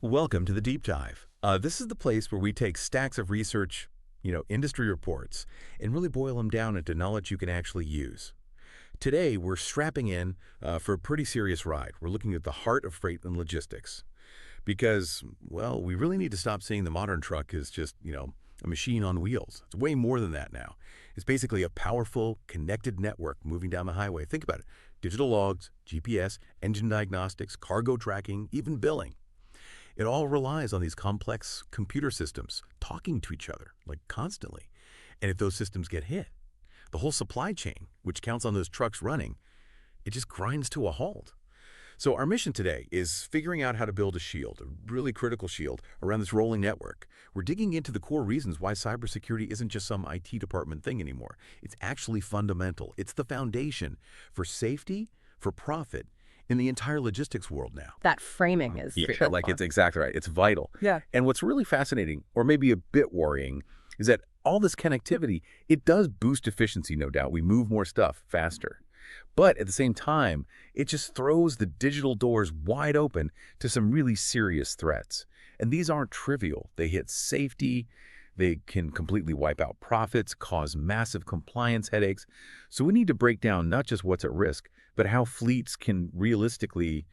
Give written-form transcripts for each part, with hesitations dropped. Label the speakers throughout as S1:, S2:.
S1: Welcome to the Deep Dive. This is the place where we take stacks of research, industry reports, and really boil them down into knowledge you can actually use. Today, we're strapping in for a pretty serious ride. We're looking at the heart of freight and logistics. Because, well, we really need to stop seeing the modern truck as just, a machine on wheels. It's way more than that now. It's basically a powerful, connected network moving down the highway. Think about it. Digital logs, GPS, engine diagnostics, cargo tracking, even billing. It all relies on these complex computer systems talking to each other, like constantly. And if those systems get hit, the whole supply chain, which counts on those trucks running, it just grinds to a halt. So our mission today is figuring out how to build a shield, a really critical shield, around this rolling network. We're digging into the core reasons why cybersecurity isn't just some IT department thing anymore. It's actually fundamental. It's the foundation for safety, for profit, in the entire logistics world now.
S2: That framing is
S3: like it's exactly right. It's vital.
S2: Yeah.
S3: And what's really fascinating, or maybe a bit worrying, is that all this connectivity, it does boost efficiency, no doubt. We move more stuff faster. But at the same time, it just throws the digital doors wide open to some really serious threats. And these aren't trivial. They hit safety. They can completely wipe out profits, cause massive compliance headaches. So we need to break down not just what's at risk, but how fleets can realistically,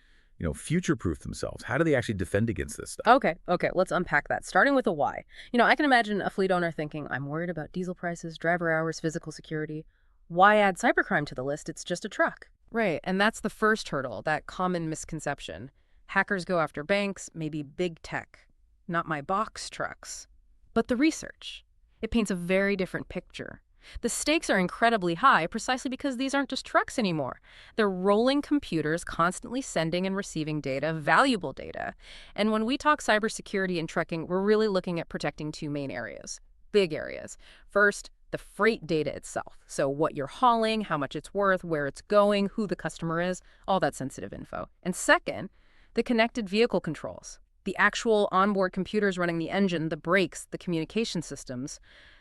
S3: future-proof themselves. How do they actually defend against this stuff?
S2: Okay, let's unpack that. Starting with a why. I can imagine a fleet owner thinking, I'm worried about diesel prices, driver hours, physical security. Why add cybercrime to the list? It's just a truck. Right, and that's the first hurdle, that common misconception. Hackers go after banks, maybe big tech, not my box trucks. But the research, it paints a very different picture. The stakes are incredibly high precisely because these aren't just trucks anymore. They're rolling computers constantly sending and receiving data, valuable data. And when we talk cybersecurity and trucking, we're really looking at protecting two main areas, big areas. First, the freight data itself. So what you're hauling, how much it's worth, where it's going, who the customer is, all that sensitive info. And second, the connected vehicle controls, the actual onboard computers running the engine, the brakes, the communication systems,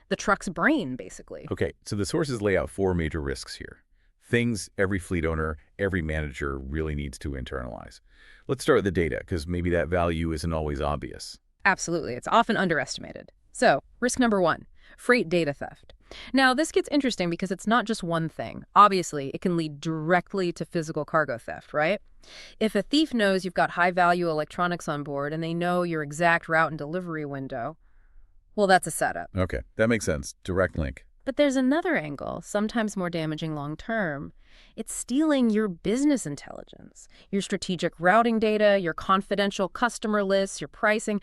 S2: the truck's brain, basically.
S3: Okay, so the sources lay out four major risks here. Things every fleet owner, every manager really needs to internalize. Let's start with the data, because maybe that value isn't always obvious.
S2: Absolutely. It's often underestimated. So, risk number one, freight data theft. Now, this gets interesting because it's not just one thing. Obviously, it can lead directly to physical cargo theft, right? If a thief knows you've got high-value electronics on board and they know your exact route and delivery window, well, that's a setup.
S3: Okay, that makes sense. Direct link.
S2: But there's another angle, sometimes more damaging long-term. It's stealing your business intelligence, your strategic routing data, your confidential customer lists, your pricing.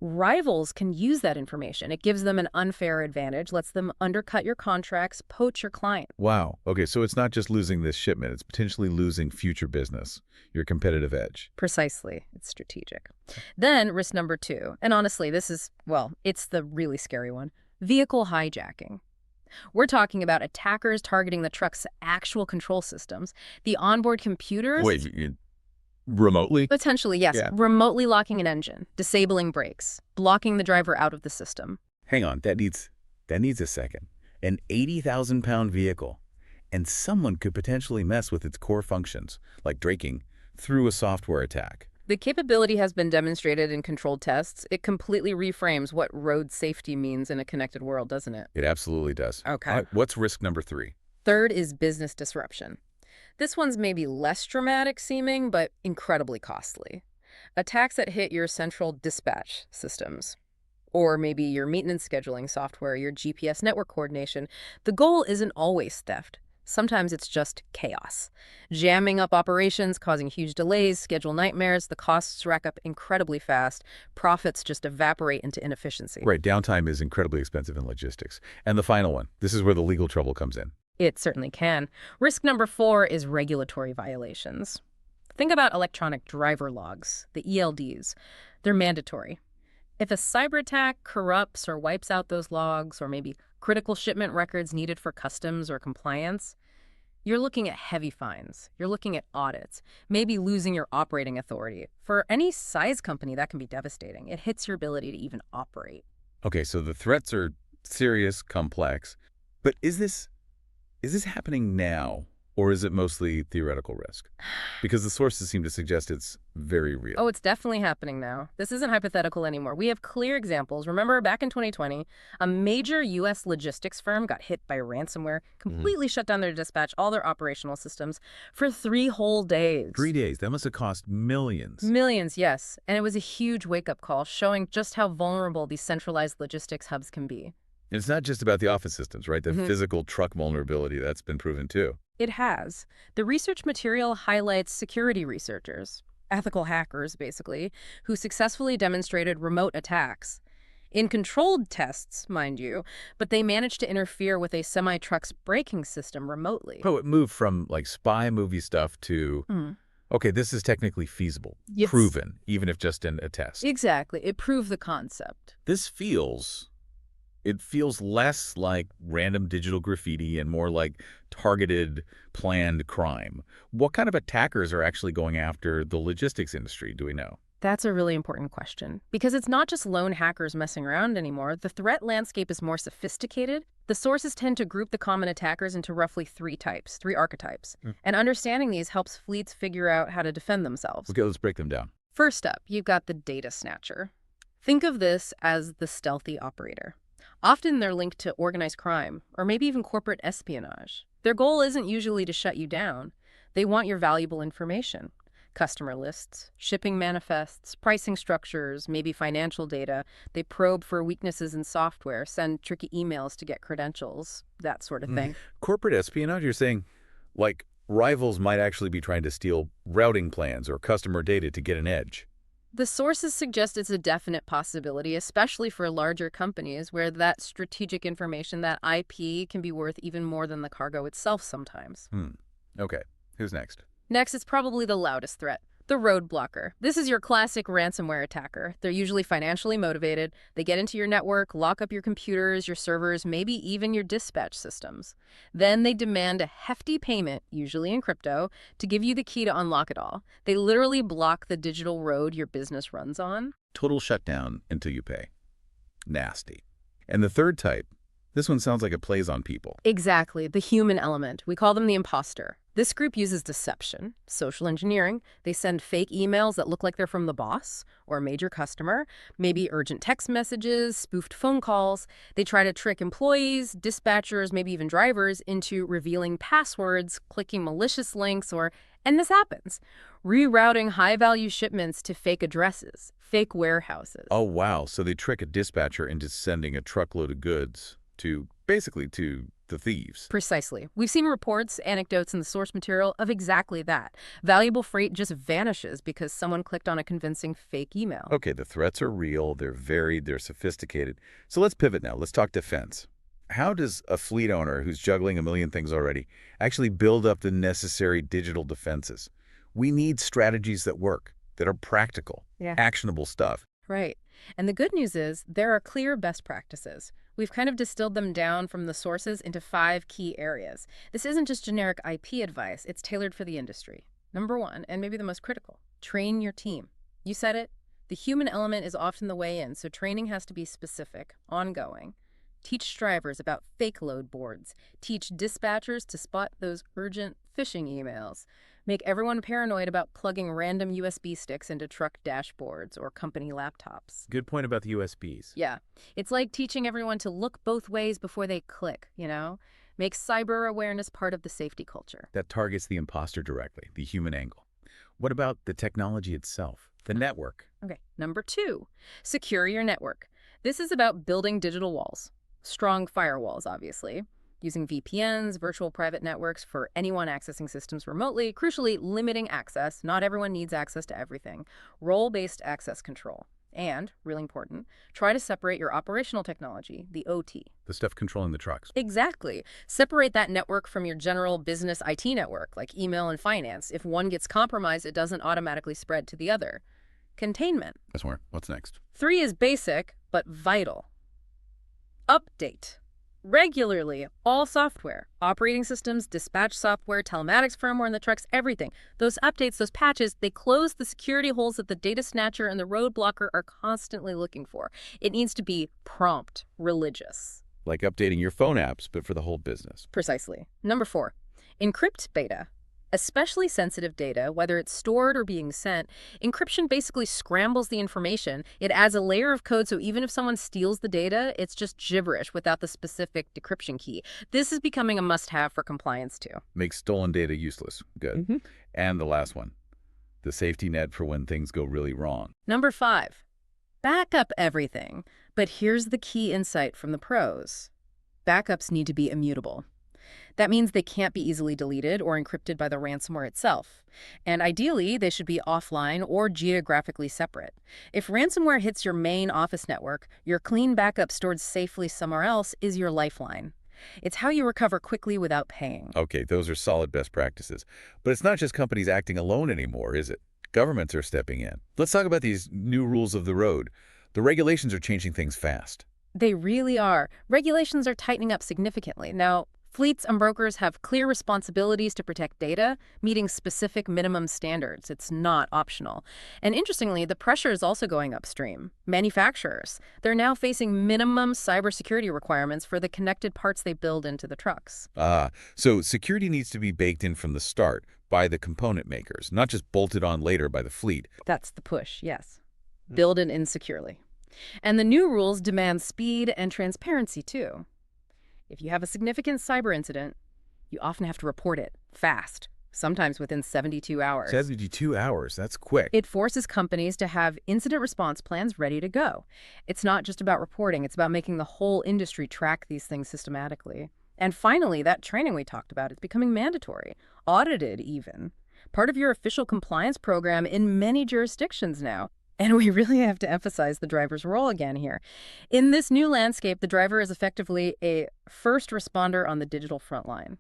S2: Rivals can use that information. It gives them an unfair advantage, lets them undercut your contracts, poach your client.
S3: Wow. Okay, so it's not just losing this shipment. It's potentially losing future business, your competitive edge.
S2: Precisely. It's strategic. Then risk number two, and honestly, this is, it's the really scary one, vehicle hijacking. We're talking about attackers targeting the truck's actual control systems, the onboard computers.
S3: Wait, remotely?
S2: Potentially, yes.
S3: Yeah.
S2: Remotely locking an engine, disabling brakes, blocking the driver out of the system.
S3: Hang on, that needs a second. An 80,000-pound vehicle, and someone could potentially mess with its core functions, like braking, through a software attack.
S2: The capability has been demonstrated in controlled tests. It completely reframes what road safety means in a connected world, doesn't it?
S3: It absolutely does.
S2: Okay.
S3: All right, what's risk number three?
S2: Third is business disruption. This one's maybe less dramatic seeming, but incredibly costly. Attacks that hit your central dispatch systems, or maybe your maintenance scheduling software, your GPS network coordination. The goal isn't always theft. Sometimes it's just chaos. Jamming up operations, causing huge delays, schedule nightmares, the costs rack up incredibly fast, profits just evaporate into inefficiency.
S3: Right, downtime is incredibly expensive in logistics. And the final one, this is where the legal trouble comes in.
S2: It certainly can. Risk number four is regulatory violations. Think about electronic driver logs, the ELDs. They're mandatory. If a cyber attack corrupts or wipes out those logs, or maybe critical shipment records needed for customs or compliance, you're looking at heavy fines. You're looking at audits, maybe losing your operating authority. For any size company, that can be devastating. It hits your ability to even operate.
S3: Okay, so the threats are serious, complex, but is this happening now, Or is it mostly theoretical risk? Because the sources seem to suggest it's very real.
S2: Oh, it's definitely happening now. This isn't hypothetical anymore. We have clear examples. Remember, back in 2020, a major U.S. logistics firm got hit by ransomware, completely shut down their dispatch, all their operational systems for 3 whole days.
S3: 3 days. That must have cost millions.
S2: Millions, yes. And it was a huge wake-up call, showing just how vulnerable these centralized logistics hubs can be.
S3: And it's not just about the office systems, right? The physical truck vulnerability, that's been proven too.
S2: It has. The research material highlights security researchers, ethical hackers basically, who successfully demonstrated remote attacks. In controlled tests, mind you, but they managed to interfere with a semi-truck's braking system remotely.
S3: Oh, it moved from like spy movie stuff to, okay, this is technically feasible,
S2: Yes.
S3: proven, even if just in a test.
S2: Exactly. It proved the concept.
S3: It feels less like random digital graffiti and more like targeted, planned crime. What kind of attackers are actually going after the logistics industry, do we know?
S2: That's a really important question, because it's not just lone hackers messing around anymore. The threat landscape is more sophisticated. The sources tend to group the common attackers into roughly 3 archetypes. And understanding these helps fleets figure out how to defend themselves.
S3: Okay, let's break them down.
S2: First up, you've got the data snatcher. Think of this as the stealthy operator. Often they're linked to organized crime, or maybe even corporate espionage. Their goal isn't usually to shut you down. They want your valuable information. Customer lists, shipping manifests, pricing structures, maybe financial data. They probe for weaknesses in software, send tricky emails to get credentials, that sort of thing.
S3: Corporate espionage, you're saying, like, rivals might actually be trying to steal routing plans or customer data to get an edge.
S2: The sources suggest it's a definite possibility, especially for larger companies where that strategic information, that IP, can be worth even more than the cargo itself sometimes.
S3: Okay, who's next?
S2: Next, it's probably the loudest threat, the roadblocker. This is your classic ransomware attacker. They're usually financially motivated. They get into your network, lock up your computers, your servers, maybe even your dispatch systems. Then they demand a hefty payment, usually in crypto, to give you the key to unlock it all. They literally block the digital road your business runs on.
S3: Total shutdown until you pay. Nasty. And the third type, this one sounds like it plays on people.
S2: Exactly, the human element. We call them the imposter. This group uses deception, social engineering. They send fake emails that look like they're from the boss or a major customer, maybe urgent text messages, spoofed phone calls. They try to trick employees, dispatchers, maybe even drivers into revealing passwords, clicking malicious links, and this happens, rerouting high-value shipments to fake addresses, fake warehouses.
S3: Oh, wow. So they trick a dispatcher into sending a truckload of goods to the thieves.
S2: Precisely. We've seen reports, anecdotes in the source material of exactly that. Valuable freight just vanishes because someone clicked on a convincing fake email.
S3: Okay, the threats are real, they're varied, they're sophisticated. So let's pivot now. Let's talk defense. How does a fleet owner who's juggling a million things already actually build up the necessary digital defenses? We need strategies that work, that are practical, actionable stuff.
S2: Right. And the good news is there are clear best practices. We've kind of distilled them down from the sources into 5 key areas. This isn't just generic IP advice, it's tailored for the industry. Number 1, and maybe the most critical, train your team. You said it, the human element is often the way in, so training has to be specific, ongoing. Teach drivers about fake load boards. Teach dispatchers to spot those urgent phishing emails. Make everyone paranoid about plugging random USB sticks into truck dashboards or company laptops.
S3: Good point about the USBs.
S2: Yeah. It's like teaching everyone to look both ways before they click, Make cyber awareness part of the safety culture.
S3: That targets the imposter directly, the human angle. What about the technology itself, the network?
S2: Okay. Number 2, secure your network. This is about building digital walls. Strong firewalls, obviously. Using VPNs, virtual private networks for anyone accessing systems remotely, crucially limiting access. Not everyone needs access to everything. Role-based access control. And, really important, try to separate your operational technology, the OT.
S3: The stuff controlling the trucks.
S2: Exactly. Separate that network from your general business IT network, like email and finance. If one gets compromised, it doesn't automatically spread to the other. Containment.
S3: That's more. What's next?
S2: 3 is basic, but vital. Update. Regularly, all software, operating systems, dispatch software, telematics firmware in the trucks, everything. Those updates, those patches, they close the security holes that the data snatcher and the roadblocker are constantly looking for. It needs to be prompt, religious.
S3: Like updating your phone apps, but for the whole business.
S2: Precisely. Number 4, Encrypt data. Especially sensitive data, whether it's stored or being sent, encryption basically scrambles the information. It adds a layer of code, so even if someone steals the data, it's just gibberish without the specific decryption key. This is becoming a must-have for compliance, too.
S3: Makes stolen data useless. Good. And the last one, the safety net for when things go really wrong.
S2: Number 5, back up everything. But here's the key insight from the pros. Backups need to be immutable. That means they can't be easily deleted or encrypted by the ransomware itself. And ideally, they should be offline or geographically separate. If ransomware hits your main office network, your clean backup stored safely somewhere else is your lifeline. It's how you recover quickly without paying.
S3: Okay, those are solid best practices. But it's not just companies acting alone anymore, is it? Governments are stepping in. Let's talk about these new rules of the road. The regulations are changing things fast.
S2: They really are. Regulations are tightening up significantly. Now, fleets and brokers have clear responsibilities to protect data, meeting specific minimum standards. It's not optional. And interestingly, the pressure is also going upstream. Manufacturers, they're now facing minimum cybersecurity requirements for the connected parts they build into the trucks.
S3: So security needs to be baked in from the start by the component makers, not just bolted on later by the fleet.
S2: That's the push, yes. Build it in securely. And the new rules demand speed and transparency, too. If you have a significant cyber incident, you often have to report it fast, sometimes within 72 hours.
S3: 72 hours, that's quick.
S2: It forces companies to have incident response plans ready to go. It's not just about reporting, it's about making the whole industry track these things systematically. And finally, that training we talked about is becoming mandatory, audited even. Part of your official compliance program in many jurisdictions now. And we really have to emphasize the driver's role again here. In this new landscape, the driver is effectively a first responder on the digital front line.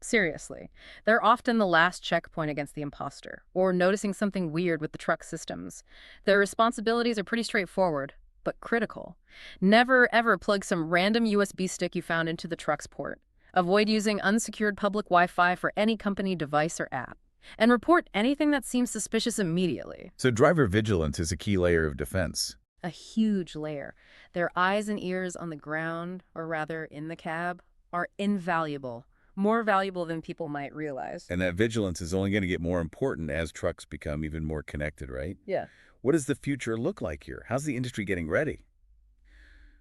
S2: Seriously. They're often the last checkpoint against the imposter, or noticing something weird with the truck systems. Their responsibilities are pretty straightforward, but critical. Never, ever plug some random USB stick you found into the truck's port. Avoid using unsecured public Wi-Fi for any company device or app. And report anything that seems suspicious immediately.
S3: So driver vigilance is a key layer of defense.
S2: A huge layer. Their eyes and ears on the ground, or rather in the cab, are invaluable. More valuable than people might realize.
S3: And that vigilance is only going to get more important as trucks become even more connected, right?
S2: Yeah.
S3: What does the future look like here? How's the industry getting ready?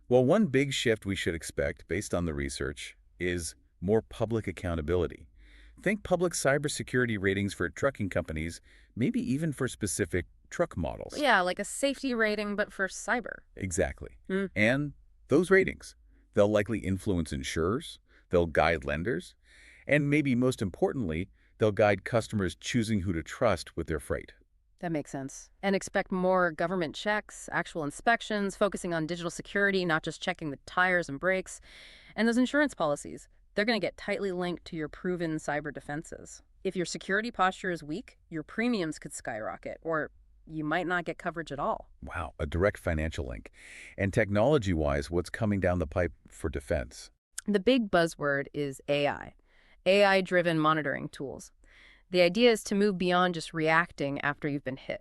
S3: Well, one big shift we should expect, based on the research, is more public accountability. Think public cybersecurity ratings for trucking companies, maybe even for specific truck models.
S2: Yeah, like a safety rating, but for cyber.
S3: Exactly. And those ratings, they'll likely influence insurers, they'll guide lenders, and maybe most importantly, they'll guide customers choosing who to trust with their freight.
S2: That makes sense. And expect more government checks, actual inspections, focusing on digital security, not just checking the tires and brakes. And those insurance policies, they're going to get tightly linked to your proven cyber defenses. If your security posture is weak, your premiums could skyrocket, or you might not get coverage at all.
S3: Wow, a direct financial link. And technology-wise, what's coming down the pipe for defense?
S2: The big buzzword is AI, AI-driven monitoring tools. The idea is to move beyond just reacting after you've been hit.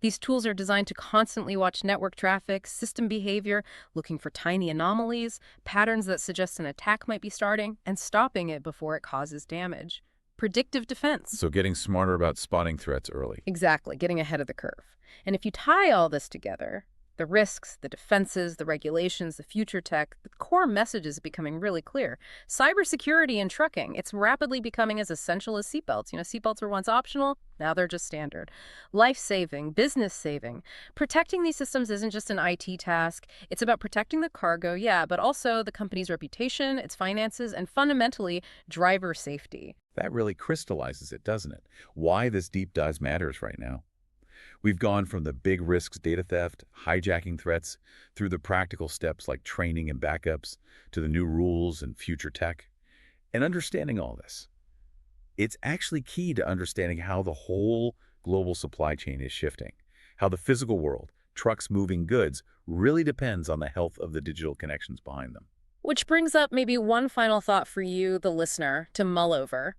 S2: These tools are designed to constantly watch network traffic, system behavior, looking for tiny anomalies, patterns that suggest an attack might be starting, and stopping it before it causes damage. Predictive defense.
S3: So getting smarter about spotting threats early.
S2: Exactly, getting ahead of the curve. And if you tie all this together, the risks, the defenses, the regulations, the future tech, the core message is becoming really clear. Cybersecurity in trucking, it's rapidly becoming as essential as seatbelts. Seatbelts were once optional, now they're just standard. Life-saving, business-saving. Protecting these systems isn't just an IT task. It's about protecting the cargo, yeah, but also the company's reputation, its finances, and fundamentally, driver safety.
S3: That really crystallizes it, doesn't it? Why this deep dive matters right now. We've gone from the big risks, data theft, hijacking threats, through the practical steps like training and backups, to the new rules and future tech. And understanding all this, it's actually key to understanding how the whole global supply chain is shifting, how the physical world, trucks moving goods, really depends on the health of the digital connections behind them.
S2: Which brings up maybe one final thought for you, the listener, to mull over.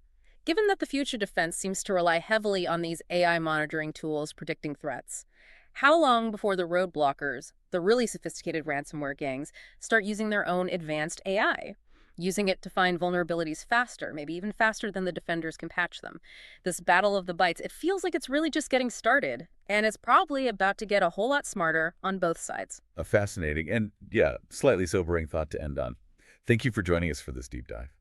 S2: Given that the future defense seems to rely heavily on these AI monitoring tools predicting threats, how long before the roadblockers, the really sophisticated ransomware gangs, start using their own advanced AI? using it to find vulnerabilities faster, maybe even faster than the defenders can patch them. This battle of the bytes, it feels like it's really just getting started, and it's probably about to get a whole lot smarter on both sides.
S3: A fascinating and, yeah, slightly sobering thought to end on. Thank you for joining us for this deep dive.